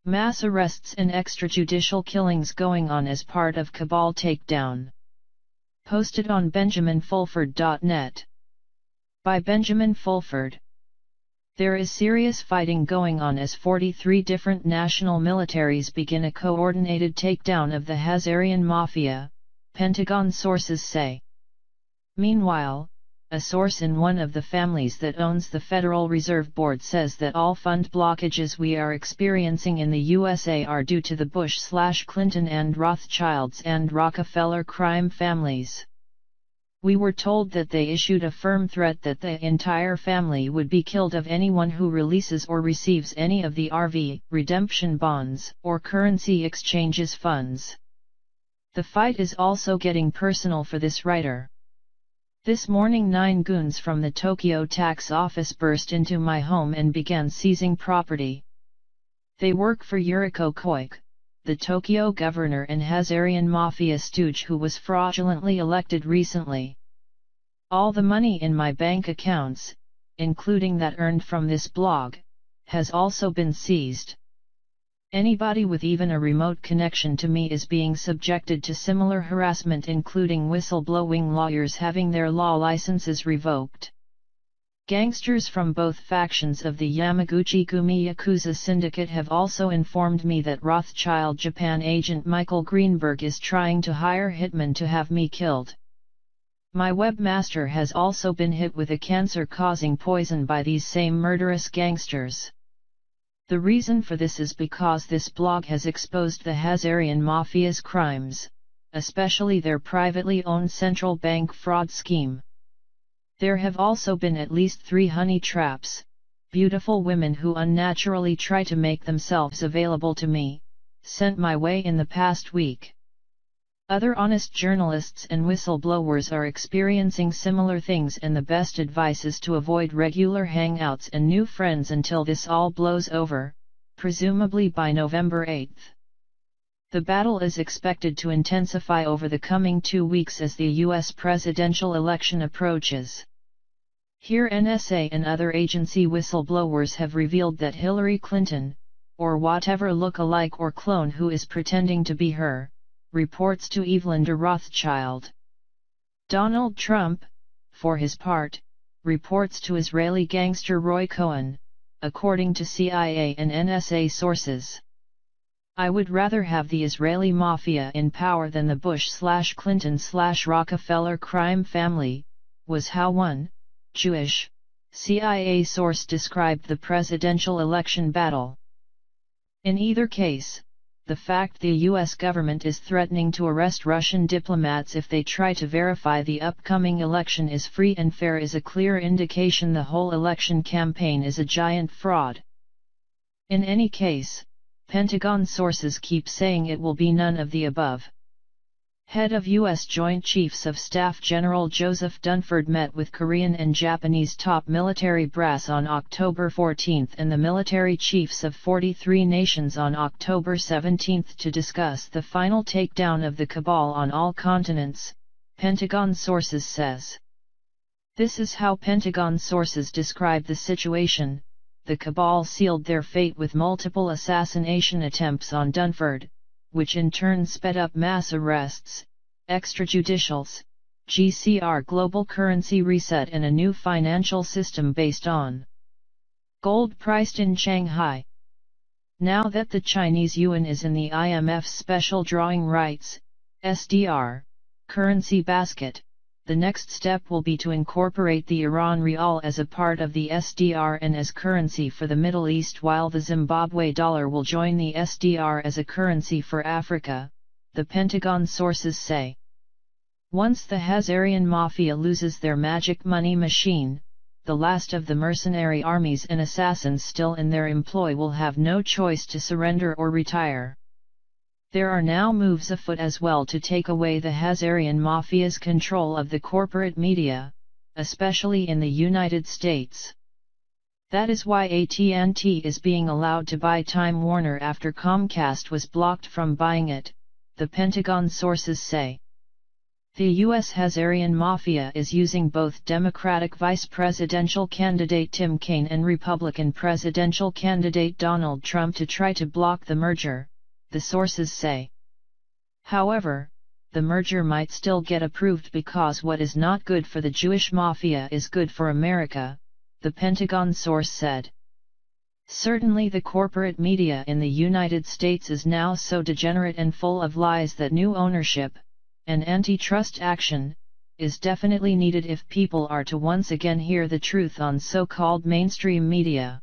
Mass arrests and extrajudicial killings going on as part of cabal takedown. Posted on benjaminfulford.net. By Benjamin Fulford. There is serious fighting going on as 43 different national militaries begin a coordinated takedown of the Hazarian Mafia, Pentagon sources say. Meanwhile, a source in one of the families that owns the Federal Reserve Board says that all fund blockages we are experiencing in the USA are due to the Bush/Clinton and Rothschilds and Rockefeller crime families. We were told that they issued a firm threat that the entire family would be killed of anyone who releases or receives any of the RV, redemption bonds, or currency exchanges funds. The fight is also getting personal for this writer. This morning 9 goons from the Tokyo tax office burst into my home and began seizing property. They work for Yuriko Koike, the Tokyo governor and Hazarian mafia stooge who was fraudulently elected recently. All the money in my bank accounts, including that earned from this blog, has also been seized. Anybody with even a remote connection to me is being subjected to similar harassment, including whistleblowing lawyers having their law licenses revoked. Gangsters from both factions of the Yamaguchi-gumi Yakuza syndicate have also informed me that Rothschild Japan agent Michael Greenberg is trying to hire hitmen to have me killed. My webmaster has also been hit with a cancer-causing poison by these same murderous gangsters. The reason for this is because this blog has exposed the Hazarian Mafia's crimes, especially their privately owned central bank fraud scheme. There have also been at least 3 honey traps, beautiful women who unnaturally try to make themselves available to me, sent my way in the past week. Other honest journalists and whistleblowers are experiencing similar things, and the best advice is to avoid regular hangouts and new friends until this all blows over, presumably by November 8. The battle is expected to intensify over the coming 2 weeks as the U.S. presidential election approaches. Here NSA and other agency whistleblowers have revealed that Hillary Clinton, or whatever look-alike or clone who is pretending to be her, reports to Evelyn de Rothschild. Donald Trump, for his part, reports to Israeli gangster Roy Cohn, according to CIA and NSA sources. I would rather have the Israeli mafia in power than the Bush/Clinton/Rockefeller crime family, was how one, Jewish, CIA source described the presidential election battle. In either case, the fact the U.S. government is threatening to arrest Russian diplomats if they try to verify the upcoming election is free and fair is a clear indication the whole election campaign is a giant fraud. In any case, Pentagon sources keep saying it will be none of the above. Head of U.S. Joint Chiefs of Staff General Joseph Dunford met with Korean and Japanese top military brass on October 14 and the military chiefs of 43 nations on October 17 to discuss the final takedown of the cabal on all continents, Pentagon sources says. This is how Pentagon sources describe the situation. The cabal sealed their fate with multiple assassination attempts on Dunford, which in turn sped up mass arrests, extrajudicials, GCR global currency reset and a new financial system based on gold priced in Shanghai. Now that the Chinese yuan is in the IMF's special drawing rights, SDR, currency basket, the next step will be to incorporate the Iran rial as a part of the SDR and as currency for the Middle East, while the Zimbabwe dollar will join the SDR as a currency for Africa, the Pentagon sources say. Once the Hazarian Mafia loses their magic money machine, the last of the mercenary armies and assassins still in their employ will have no choice to surrender or retire. There are now moves afoot as well to take away the Hazarian Mafia's control of the corporate media, especially in the United States. That is why AT&T is being allowed to buy Time Warner after Comcast was blocked from buying it, the Pentagon sources say. The U.S. Hazarian Mafia is using both Democratic vice presidential candidate Tim Kaine and Republican presidential candidate Donald Trump to try to block the merger, the sources say. However, the merger might still get approved because what is not good for the Jewish Mafia is good for America, the Pentagon source said. Certainly the corporate media in the United States is now so degenerate and full of lies that new ownership, and antitrust action, is definitely needed if people are to once again hear the truth on so-called mainstream media.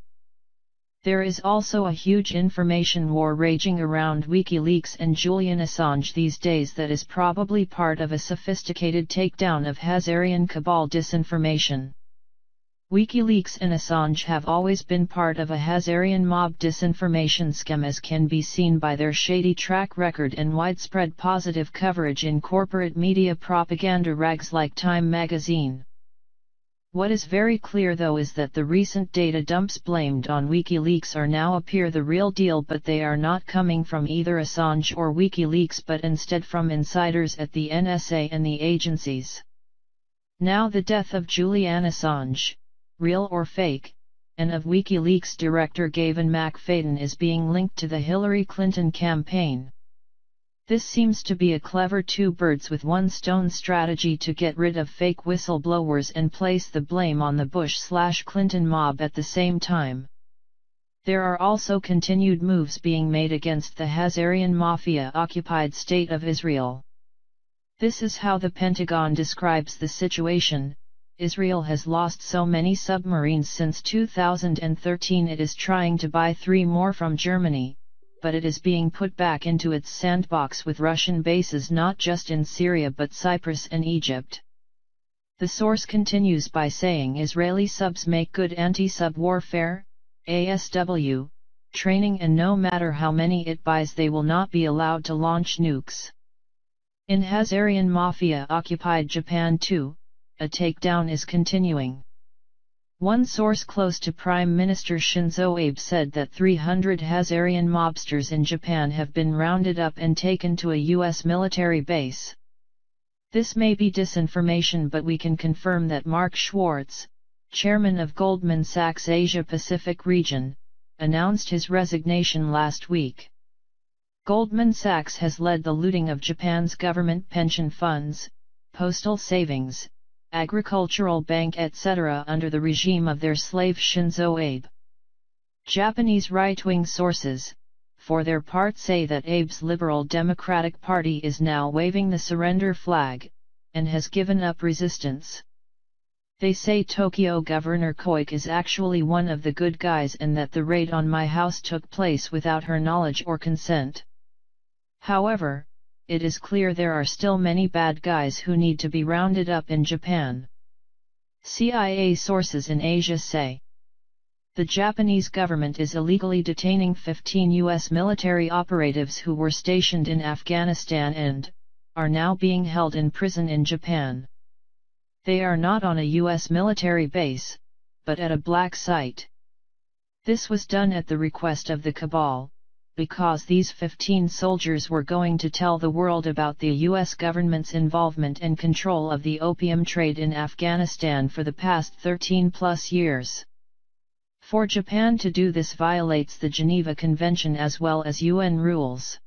There is also a huge information war raging around WikiLeaks and Julian Assange these days that is probably part of a sophisticated takedown of Hazarian cabal disinformation. WikiLeaks and Assange have always been part of a Hazarian mob disinformation scam, as can be seen by their shady track record and widespread positive coverage in corporate media propaganda rags like Time magazine. What is very clear though is that the recent data dumps blamed on WikiLeaks are now appear the real deal, but they are not coming from either Assange or WikiLeaks but instead from insiders at the NSA and the agencies. Now the death of Julian Assange, real or fake, and of WikiLeaks director Gavin McFadden is being linked to the Hillary Clinton campaign. This seems to be a clever two birds with one stone strategy to get rid of fake whistleblowers and place the blame on the Bush/Clinton mob at the same time. There are also continued moves being made against the Hazarian Mafia-occupied state of Israel. This is how the Pentagon describes the situation. Israel has lost so many submarines since 2013 it is trying to buy 3 more from Germany, but it is being put back into its sandbox with Russian bases not just in Syria but Cyprus and Egypt. The source continues by saying Israeli subs make good anti-sub warfare, ASW, training, and no matter how many it buys they will not be allowed to launch nukes. In Hazarian Mafia-occupied Japan too, a takedown is continuing. One source close to Prime Minister Shinzo Abe said that 300 Hazarian mobsters in Japan have been rounded up and taken to a U.S. military base. This may be disinformation, but we can confirm that Mark Schwartz, chairman of Goldman Sachs Asia Pacific region, announced his resignation last week. Goldman Sachs has led the looting of Japan's government pension funds, postal savings, agricultural bank etc. under the regime of their slave Shinzo Abe. Japanese right-wing sources, for their part, say that Abe's Liberal Democratic Party is now waving the surrender flag, and has given up resistance. They say Tokyo Governor Koike is actually one of the good guys and that the raid on my house took place without her knowledge or consent. However, it is clear there are still many bad guys who need to be rounded up in Japan. CIA sources in Asia say the Japanese government is illegally detaining 15 U.S. military operatives who were stationed in Afghanistan and are now being held in prison in Japan. They are not on a U.S. military base, but at a black site. This was done at the request of the cabal, because these 15 soldiers were going to tell the world about the U.S. government's involvement and control of the opium trade in Afghanistan for the past 13+ years. For Japan to do this violates the Geneva Convention as well as UN rules.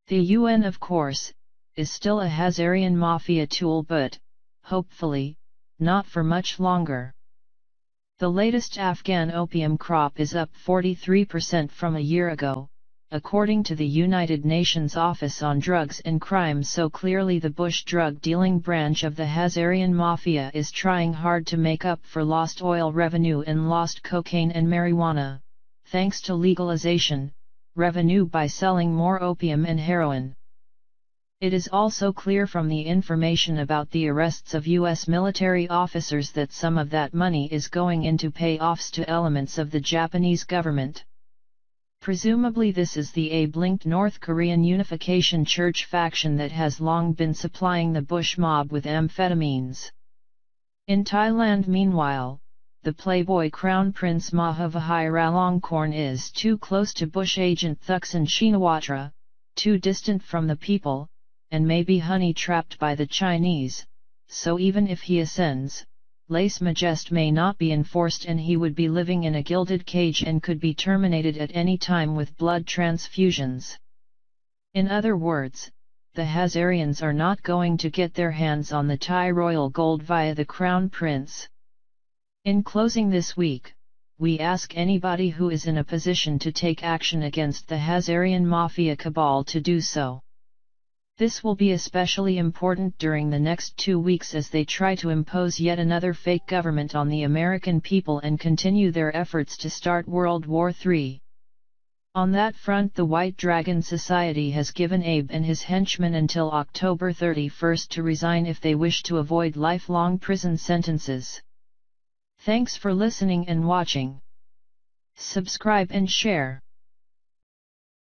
The UN, of course, is still a Hazarian Mafia tool, but, hopefully, not for much longer. The latest Afghan opium crop is up 43% from a year ago, according to the United Nations Office on Drugs and Crime. So clearly the Bush drug-dealing branch of the Hazarian Mafia is trying hard to make up for lost oil revenue and lost cocaine and marijuana, thanks to legalization, revenue by selling more opium and heroin. It is also clear from the information about the arrests of U.S. military officers that some of that money is going into payoffs to elements of the Japanese government. Presumably this is the Abe-linked North Korean Unification Church faction that has long been supplying the Bush mob with amphetamines. In Thailand, meanwhile, the playboy Crown Prince Maha Vajiralongkorn is too close to Bush agent Thuksin Shinawatra, too distant from the people, and may be honey-trapped by the Chinese, so even if he ascends, lèse majesté may not be enforced and he would be living in a gilded cage and could be terminated at any time with blood transfusions. In other words, the Hazarians are not going to get their hands on the Thai royal gold via the Crown Prince. In closing this week, we ask anybody who is in a position to take action against the Hazarian mafia cabal to do so. This will be especially important during the next 2 weeks as they try to impose yet another fake government on the American people and continue their efforts to start World War III. On that front, the White Dragon Society has given Abe and his henchmen until October 31st to resign if they wish to avoid lifelong prison sentences. Thanks for listening and watching. Subscribe and share.